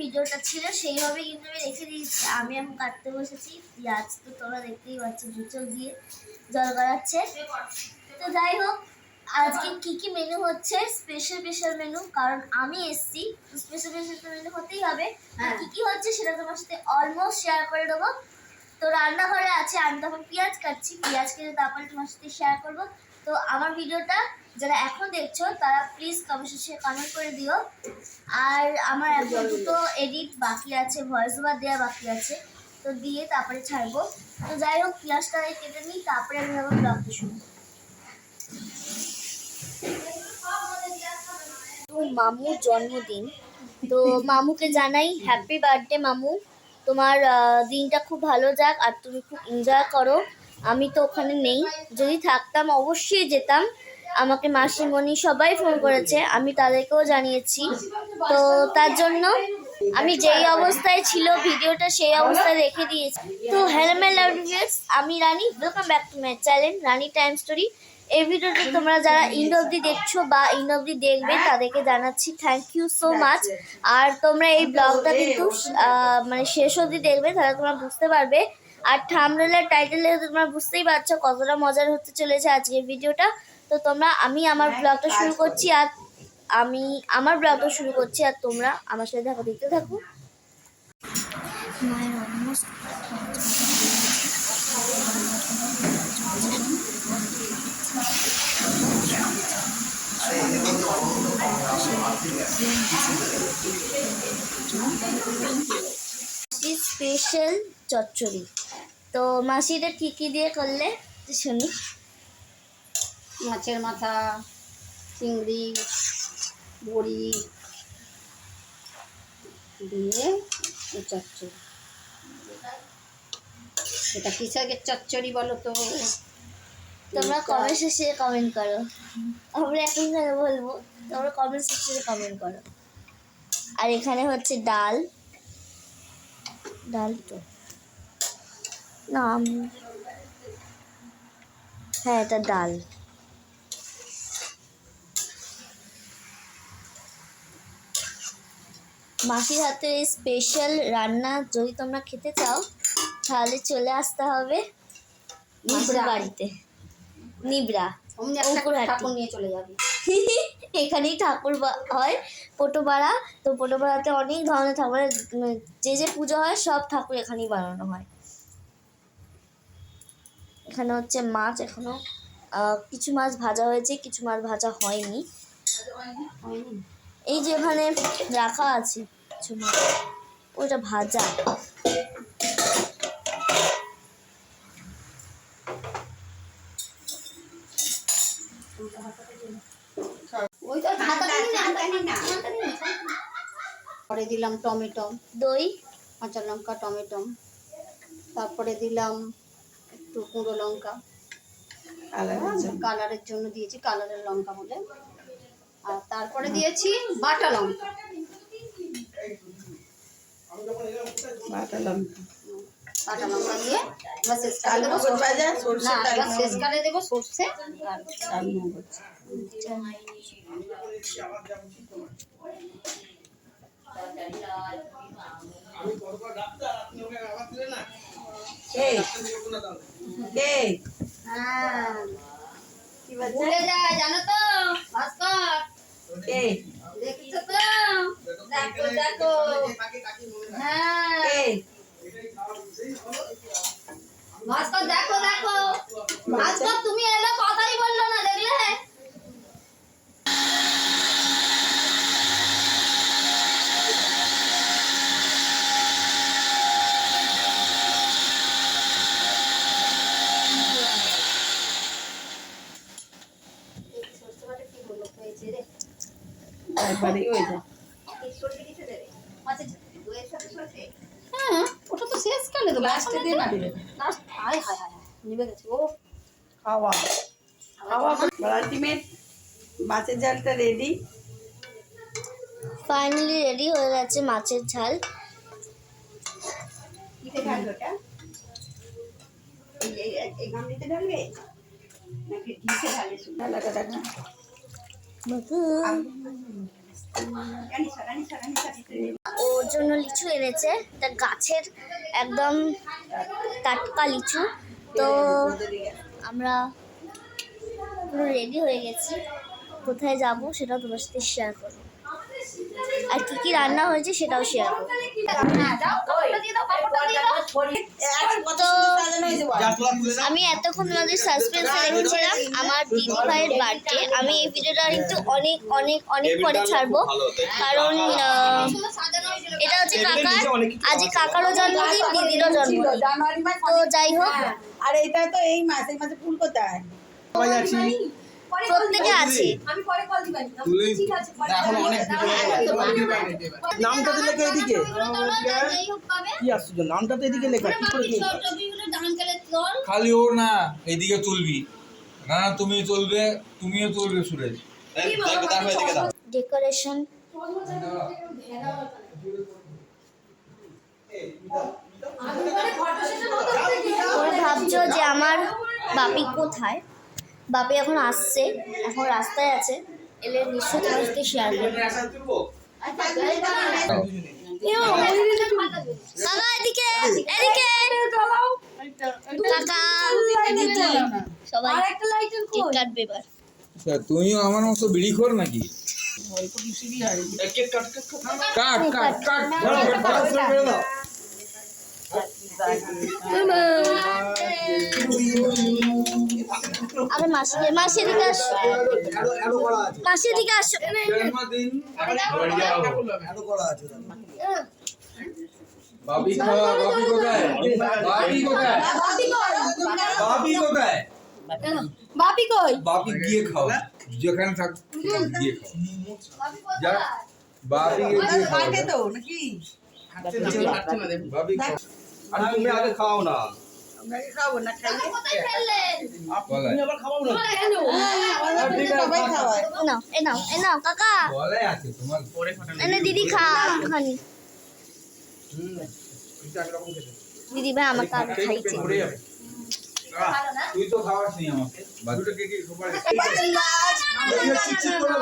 ভিডিওটা ছিল সেইভাবে কিন্তু আমি রেখে দিয়েছি। আমি এখন কাটতে বসেছি পেঁয়াজ, তো তোমরা দেখতেই পাচ্ছ দুচোখ দিয়ে জল গড়াচ্ছে। তো যাই হোক, আজকে কি কি মেনু হচ্ছে, স্পেশাল মেনু, কারণ আমি এসছি তো স্পেশাল মেনু হতেই হবে। কি কি হচ্ছে সেটা তোমার সাথে অলমোস্ট শেয়ার করে দেবো। তো রান্নাঘরে আছে, আমি তখন পেঁয়াজ কাটছি, পেঁয়াজ কেটে তারপরে তোমার সাথে শেয়ার করবো। তো আমার ভিডিওটা যারা এখন দেখছো তারা প্লিজ কমেন্ট করে দিও। আর আমার এখন দুটো এডিট বাকি আছে, ভয়েস ওভার দেওয়া বাকি আছে, তো দিয়ে তারপরে ছাড়বো। তো যাই হোক, পেঁয়াজটা কেটে নিই, তারপরে আমি আবার ব্লগটা শুরু। তো মামুর জন্মদিন, তো মামুকে জানাই হ্যাপি বার্থডে মামু। তোমার দিনটা খুব ভালো যাক আর তুমি খুব এনজয় করো। আমি তো ওখানে নেই, যদি থাকতাম অবশ্যই যেতাম। আমাকে মাসিমণি সবাই ফোন করেছে, আমি তাদেরকেও জানিয়েছি। তো তার জন্য আমি যেই অবস্থায় ছিল ভিডিওটা সেই অবস্থায় রেখে দিয়েছি। তো হ্যালো মাই লাভলি ভিউয়ার্স, আমি Rani, welcome back to my channel Rani time story. এই ভিডিওটা তোমরা যারা ইন্ড অবধি দেখছো বা ইন্ড অবধি দেখবে তাদেরকে জানাচ্ছি থ্যাংক ইউ সো মাচ। আর তোমরা এই ব্লগটা কিন্তু মানে শেষ অবধি দেখবে, তাহলে তোমরা বুঝতে পারবে। আর থাম্বনেল আর টাইটেলে তোমরা বুঝতেই পারছো কতটা মজার হতে চলেছে আজকের ভিডিওটা। তো তোমরা আমি আমার ব্লগটা শুরু করছি আর তোমরা আমার সাথে দেখতে থাকো। মায়ের অলমোস্ট স্পেশাল চচ্চড়ি। তো মাসিটা কি কি দিয়ে করলে শুনি। মাছের মাথা, চিংড়ি, বড়ি দিয়ে চচ্চড়ি। এটা কি শাকের চচ্চড়ি বলো তো? তোমরা কমেন্ট শেষে কমেন্ট করো, আমরা এখন বলবো, তোমরা কমেন্ট শেষে কমেন্ট করো। আর এখানে হচ্ছে ডাল তো না, হ্যাঁ এটা ডাল। মাসির হাতের এই স্পেশাল রান্না যদি তোমরা খেতে চাও তাহলে চলে আসতে হবে মাসির বাড়িতে, নিবরা ঠাকুর নিয়ে চলে যাবে। এখানেই ঠাকুর হয় পোটোপাড়া। তো পোটোপাড়াতে অনেক ধরনের ঠাকুর, যে পুজো হয় সব ঠাকুর এখানেই বানানো হয়। এখানে হচ্ছে মাছ, এখনো কিছু মাছ ভাজা হয়েছে, কিছু মাছ ভাজা হয়নি। এই যে এখানে রাখা আছে কিছু মাছ, ওটা ভাজা। পরে দিলাম টমেটো, দই, কাঁচা লঙ্কা, টমেটো, তারপরে দিলাম একটু কুঁড়ো লঙ্কা, কালারের জন্য দিয়েছি, কালারের লঙ্কা বলে। আর তারপরে দিয়েছি বাটা লঙ্কা। দিয়ে এবার শেষকালে দেবো সর্ষে আর ভুলে যায় জানো তো ভাস্কর, দেখছো তো? দেখো হ্যাঁ ভাস্কর, দেখো ভাস্কর, তুমি এলো কথাই বললো না, দেখলে? হ্যাঁ ওটা তো শেষকালে দেবো, লাস্টে দিয়ে না দিলে হায় নিভে গেছে। ও খাওয়া আলটিমেট মাছের ঝালটা রেডি। ফাইনালি রেডি হয়ে গেছে মাছের ঝাল। এই গামলিতে ঢালবে নাকি ঘিতে ঢালে? ঢালাটা দেখা ওর জন্য লিচু এনেছে, তা গাছের একদম টাটকা লিচু। তো আমরা পুরো রেডি হয়ে গেছি, কোথায় যাব সেটাও তোমার সাথে শেয়ার করবো, আর কি কি রান্না হয়েছে সেটাও শেয়ার করবো। তো আমি এতক্ষণ তোমাদের সাসপেন্সে রেখেছিলাম আমার দিদি ভাইয়ের বার্থডে। আমি এই ভিডিওটা কিন্তু অনেক অনেক অনেক পরে ছাড়বো, কারণ এটা হচ্ছে কাকার, আজ কাকারও জন্মদিন, দিদিরও জন্মদিন। তো যাই হোক, আর এটা তো এই মাসে ফুল কোথায় প্রত্যেকে আছে। নামটা তো লেখা এদিকে, কি আশ্চর্য, নামটা তো এদিকে লেখা, কি করে খালি ও না এদিকে তুলবি না, তুমি চলবে, তুমিও চলবে সুরেশ। ডেকোরেশন তোমরা ভাবছো যে আমার বাপি কোথায়? বাপি এখন আসছে, এখন রাস্তায় আছে, এলে নিশ্চয়ই তোমার সাথে শেয়ার করবো। কাকা এদিকে, এদিকে কাকা, দিদি সবাই কেক কাটবে এবার। তুমিও আমার মতো বিড়ি খোর নাকি? কাট কাট কাট আরে মাসি, মাসি এদিকে আসো, মাসি এদিকে আসো। বাবি খাওয়া, বাবি কোথায়? বাবি কোথায়? বাবি কোথায়? বাপি কই বাবি গিয়ে খাও, যেখানে থাক গিয়ে খাও, যা বাবি গিয়ে খাও, তো নাকি বাবি খাও। আর তুমি আগে খাও না, আমরা খাবো না খাইলে বলাই আবার খাওয়াও না, সবাই খাওয়ায় এ নাও, এ নাও, এ নাও কাকা, বলাই আছে তোমার। এনে দিদি খা খানি। দিদি ভাই আমাকে আগে খাইছে। তুই তো খাওয়াস নি আমাকে, বাদুটা কে খবর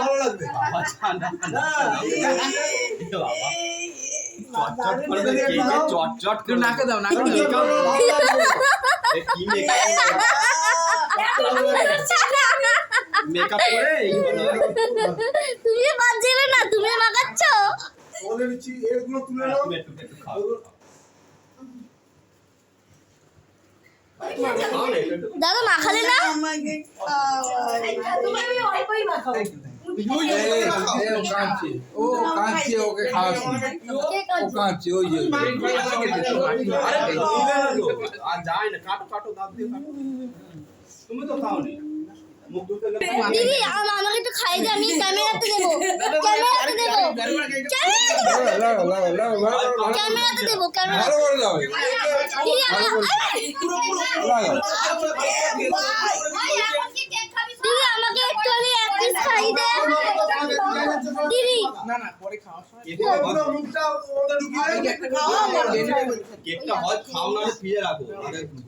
ভালো লাগবে। চটচট করে নাকে দাও, নাকে মেকআপ করে তুমি বাজছিলে না, তুমি মাখাচ্ছ। এগুলো তুলে নাও, দাদা মাখালে না? আমাকে খাওয়ায় কাঁদছে, ও কাঁদছে, ওকে খাওয়াস নি। ও কাঁদছে, ওই যে আর যায় না, কাটো কাটো, দাঁত দিয়ে কাটো। তুমি তো খাওনি, মুখ ধুতে গেলে দিদি আমাকে একটু খাই দে, আমি ক্যামেরাতে দেবো, ক্যামেরাতে দেবো, ক্যামেরাতে দেবো, ক্যামেরা। ভালো করে দাও। দিদি দিদি আমাকে একটু আমি এক পিস খাই দে দিদি। না না, পরে খাওয়ার সময় মুখটা ওটা ঢুকিয়ে কেকটা হয় খাও না, ফ্রিজে রাখো।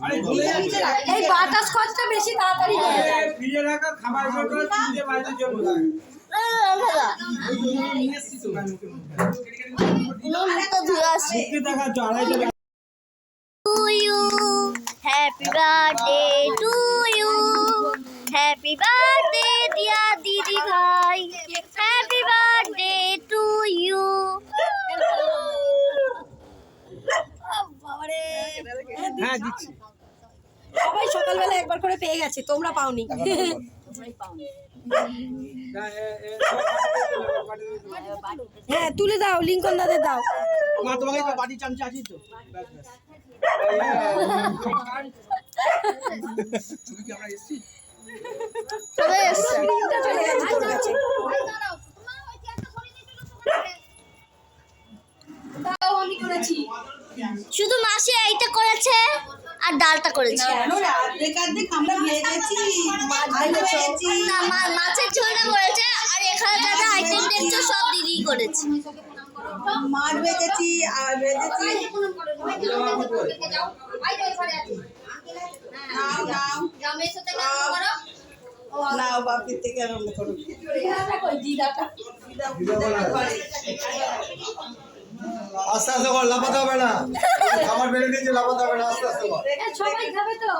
আরে ভুলে যাচ্ছে, এই বাতাস খরচটা বেশি তাড়াতাড়ি হয়ে যায় ফ্রিজে রাখা খাবার জন্য ফ্রিজে বাইরে জন্য দাদা নিয়ে এসেছি তো মুখটা ধুয়ে আসি। দেখা চড়াইতে To you, happy birthday to you, happy birthday dear Didi bhai, happy birthday to you. হ্যাঁ দিচ্ছি। সবাই সকালবেলা একবার করে পেয়ে গেছে, তোমরা পাওনি। হ্যাঁ তুলে দাও, লিঙ্কন দাদের দাও। মা তোমাকে তো বাটি চামচা আছে তো, তুমি কি আমরা এসেছি? সবাই এসছে। চলে গেছে তোর কাছে। শুধু মাসি এইটা করেছে আর ডালটা করেছে। আমরা ভেজেছি, মাছ ভেজেছি। না মাছের ঝোলটা করেছে, আর এখানে যা যা আইটেম দেখছো সব দিদি করেছে। মাছ ভেজেছি আর ভেজেছি। নাও নাও না বাপির থেকে আরম্ভ করো আস্তে আস্তে কর, লাফাতে হবে না। খাবার বেড়ে নিয়েছে, লাফাতে হবে না, আস্তে আস্তে কর। সবাই খাবে তো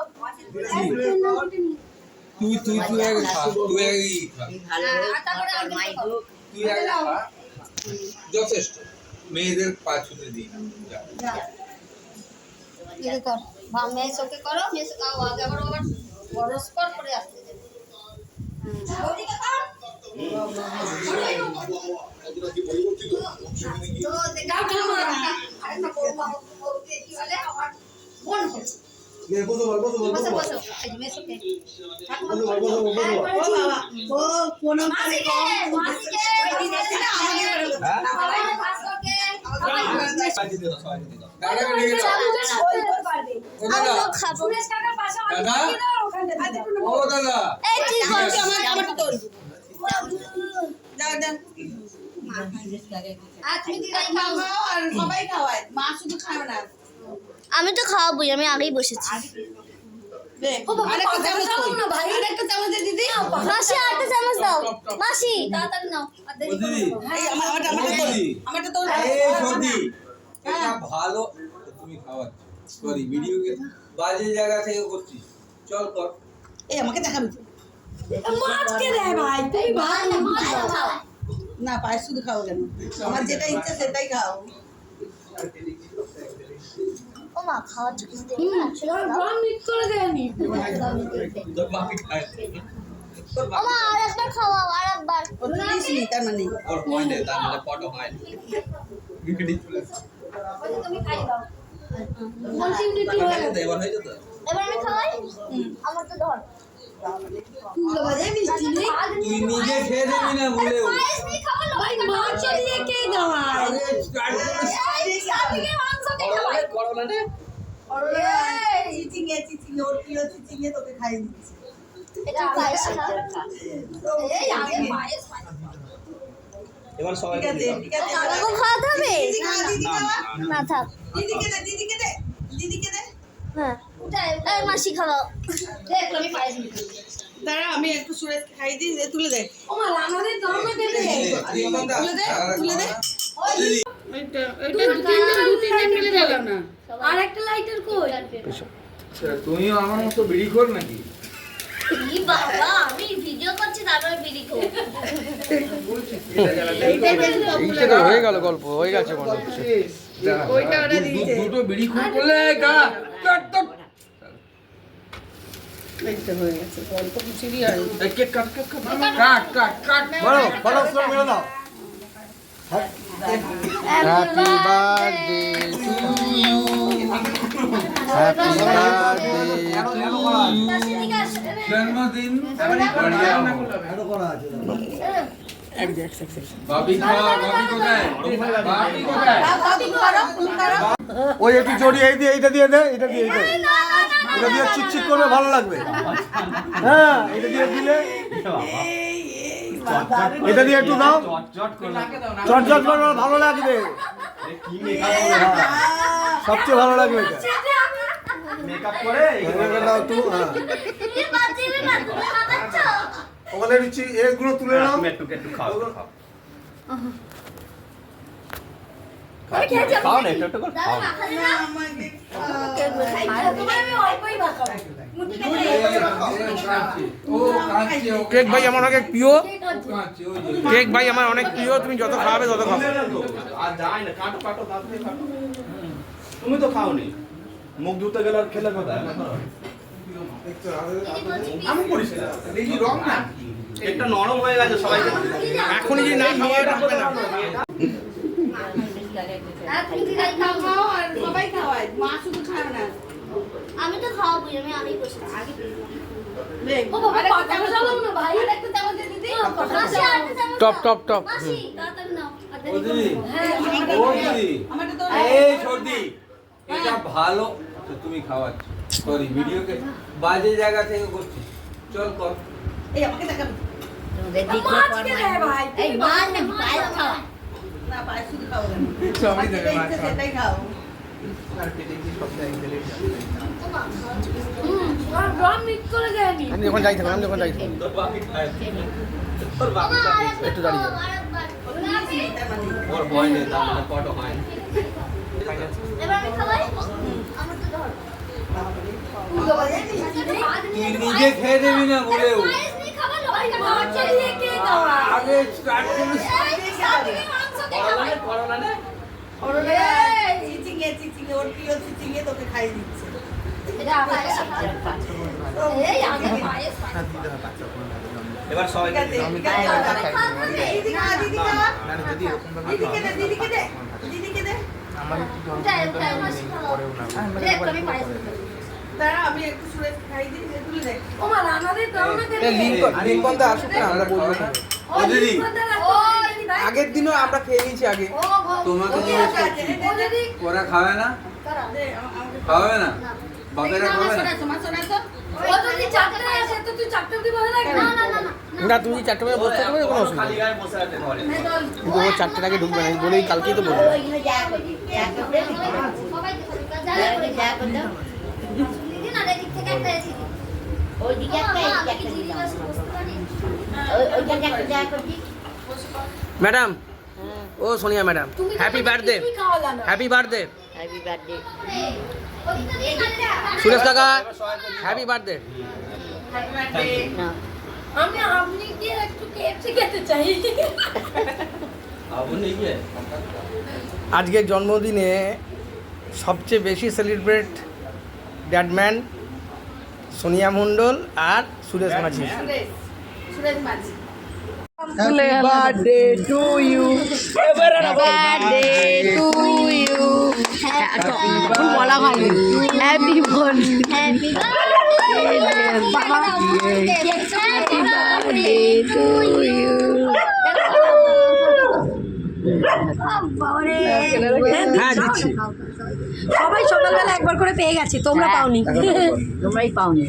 তুই তুই তুই আগে খা, তুই আগে খা, তুই আগে খা। যথেষ্ট, মেয়েদের পা ছুতে দিই না। যা। ये कर মেসোকে করো, মেসো আগে আবার আবার বরস করে আসতে দেবে। তো দেখা আরেকটা বড় মা বলতে কি বলে আমার মন হচ্ছে নে, বসো বল, বসো বল, বসো বসো বল। বসো এই যে মেসোকে বসো বল, বসো বল, বসো বল। ও বাবা ও প্রণাম করে মাসিকে সবাই পাস করকে সবাইকে দিয়ে দাও, সবাইকে দিয়ে দাও। দাদাকে ডেকে দাও। ও দাদা, আমিও খাবো। দাদা, ও দাদা। এই কি করছো? আমারটা তোর যাও যাও আর তুমি দিদাই খাও আর সবাই খাওয়ায় মা শুধু খায় না আমি তো খাওয়াবোই, আমি আগেই বসেছি। আরেকটা চামচ কই ভাই আরেকটা চামচ দিদি মাসি আরেকটা চামচ দাও। মাসি তাড়াতাড়ি নাও আর ও দেরি দিদি, এই আমারটা তোর আমারটা তোর এই সর্দি, এটা ভালো তুমি খাওয়াচ্ছ। সরি, ভিডিওকে বাজে জায়গা থেকে করছিস। চল কর। এই আমাকে দেখাবি তো মাছকে দে ভাই তুই ভাই না পায়েস শুধু খাও কেন আমার যেটা ইচ্ছা সেটাই খাও ও মা খাওয়ার জন্য দেবে না? তোর বাপি খায়। তোর ও মা আরেকবার খাওয়াও, আরেকবার। ও তো দিসনি তার মানে ওর পয়েন্টে তার মানে ফটো হয়। উইকেটে চলে তুমি খাই দাও এবার হয়ে যেত। এবার আমি খাওয়াই। আমার তো ধর। তুই নিজে খেয়ে দিবি না বলেও। পায়েস দিয়ে খাওয়ালো। মাছ দিয়ে কে খাওয়ায় করোনা রে। চিচিংয়ে চিচিংয়ে ওর প্রিয় চিচিংয়ে তোকে খাইয়ে দিচ্ছে এটা পায়েস খা। এই আগে পায়েস এবার ঠিক সবাইকে আছে দিয়ে দাও। ঠিক আছে আমাকেও খাওয়াতে হবে? দিদি খাওয়া দিদি খাওয়া না থাক। দিদিকে দে দিদিকে দে দিদিকে দে হ্যাঁ। এই মাসি খাওয়াও। দেখ আমি পায়েস নিতে দাঁড়া আমি একটু সুরেশকে খাই দিই দে তুলে দে ও মা আমাদের দমে দে দে তুলে দে আর একটা লাইটার কই? তুমিও আমার মতো বিড়ি খোর নাকি? ই বাবা, আমি ভিডিও করছি তারপরে বিড়ি খাবো। হয়ে গেল গল্প হয়ে গেছে মনে হচ্ছে ওইটা ওরা দিয়েছে দুটো বিড়ি খোর করলে গা কাট কাট। এইটা হয়ে গেছে গল্প খুশিরই হয় এই কেক কাট কাট কাট কাট কাট কাট। বলো, ফটো স্লোর মেরে দাও। Happy birthday to you happy birthday জন্মদিন এত করা আছে। বাবি খাওয়া। বাবি কোথায়? বাবি কোথায়? ওই একটু জড়িয়ে এই দিয়ে, এইটা দিয়ে দে, এটা দিয়ে এইটা। এটা দিয়ে চিকচিক করবে, ভালো লাগবে। হ্যাঁ, এটা দিয়ে দিলে, এটা দিয়ে একটু দাও, চটচট করবে, ভালো লাগবে। সবচেয়ে ভালো লাগবে এটা। মেকআপ করে এটা দাও একটু, হ্যাঁ। এই বাচ্চারা না তুমি খাচ্ছ? ওখানে দিচ্ছি, এগুলো তুলে নাও। একটু খাও খাও খাও না একটু একটু করে খাও না। ও কাঁদছে, ও কেক ভাই আমার অনেক প্রিয় কাঁদছে, ওই যে। কেক ভাই আমার অনেক প্রিয় তুমি যত খাবে তত খাবে আর যায় না, কাটো কাটো দাঁত দিয়ে কাটো। তুমি তো খাওনি, মুখ ধুতে গেলে আর খেলে কোথায়? আমি করিস না। দেখি রং না। একটা নরম হয়ে গেছে সবাইকে। এখনই যদি না খাওয়া থাকবে না আর তুমি দিদাই খাও খাও আর সবাই খাওয়ায় মা শুধু খায় না আমি তো খাওয়াবোই, আমি আগেই বসেছি। দেখ ও বাবা পাতা চালাও না ভাই আর একটা চামচ দিয়ে দিদি মাসি আরেকটা চামচ টপ দাও। টপ টপ মাসি তাড়াতাড়ি নাও। আর ও দেরি দিদি, ও দিদি, আমারটা তো এই সর্দি, এটা ভালো তো তুমি খাওয়াচ্ছ। সরি, ভিডিওকে বাজে জায়গা থেকে করছিস। চল কর। এই আমাকে দেখাবি মাছকে দে ভাই এই মাছ না পায়েস খাও না পায়েস শুধু খাও কেন সবাই আমার দেবে যেটা মাছ ইচ্ছা খাও। সেটাই খাও আমি যখন যাই থাকলাম তোর বাপি খায় তোর বাপি একটু দাঁড়িয়ে যাও। ওর ভয় নেই তার মানে কত হয় না। এবার আমি খাওয়াই আমার তো ধর তুই নিজে খেয়ে দেবি না বলেও পায়েস নিয়ে খাবার লবাই খাবার চালিয়ে কে খাওয়া আগে স্টার্ট করিস। করোনা না চিচিংয়ে চিচিংয়ে ওর প্রিয় চিচিংয়ে তোকে খাইয়ে দিচ্ছে। এই আগে পায়েস এবার সবাইকে দিদিকে দে, দিদিকে দে, দিদিকে দে। আমি পায়েস দাঁড়া, আমি একটু সুরেশ খাই দিই, তুলে দে। লিঙ্কনদা আসুক না, আমরা বলবো না। ও দিদি আগের দিনও আমরা খেয়ে নিয়েছি আগে। তোমাকে জিজ্ঞেস করছি ওরা খাবে না দে, আমাকে খাবে না বাপেরা খাবে না না তুমি 4টে বাজে বসতে পারবে কোনো অসুবিধা খালি নেই। গায়ে বসে আছে ঘরে কিন্তু ও 4টের আগে ঢুকবে না বলেই কালকেই তো বলবো। ম্যাডাম, ও Sonia madam, happy birthday, happy birthday Suresh কাকা, হ্যাপি বার্থডে। আপনি কি একটু কেএফসি খেতে চাই আপনি গিয়ে আজকের জন্মদিনে সবচেয়ে বেশি সেলিব্রেট ড্যাডম্যান সোনিয়া মণ্ডল আর Suresh Majhi. Happy birthday to you, birthday to you এখন বলা হয়নি হ্যাপি বার্থডে বাবা হ্যাপি বার্থডে টু ইউ হ্যাঁ দিচ্ছি। সবাই সকালবেলা একবার করে পেয়ে গেছে, তোমরা পাওনি। তোমরাই পাওনি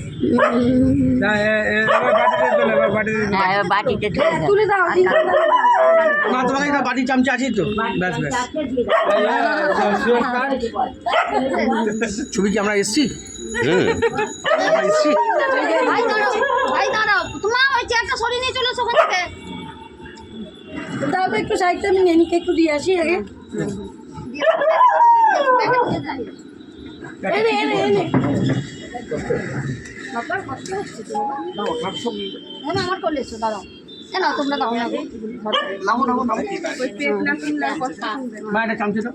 বাটিতে তুলে দাও, না তোমার একটা বাটি চামচা আছেই তো, ব্যাস ব্যাস। ছবি কি আমরা এসছি? ভাই দাঁড়াও তোমার ওই চেয়ারটা সরিয়ে নিয়ে চলে ওখান থেকে দাও তো একটু সাইডটা, আমি নেনিকে একটু দিয়ে আসি আগে। এনে এনে এনে আমার করলে এসো দাঁড়াও না তোমরা দাও না মা একটা চামচা দাও।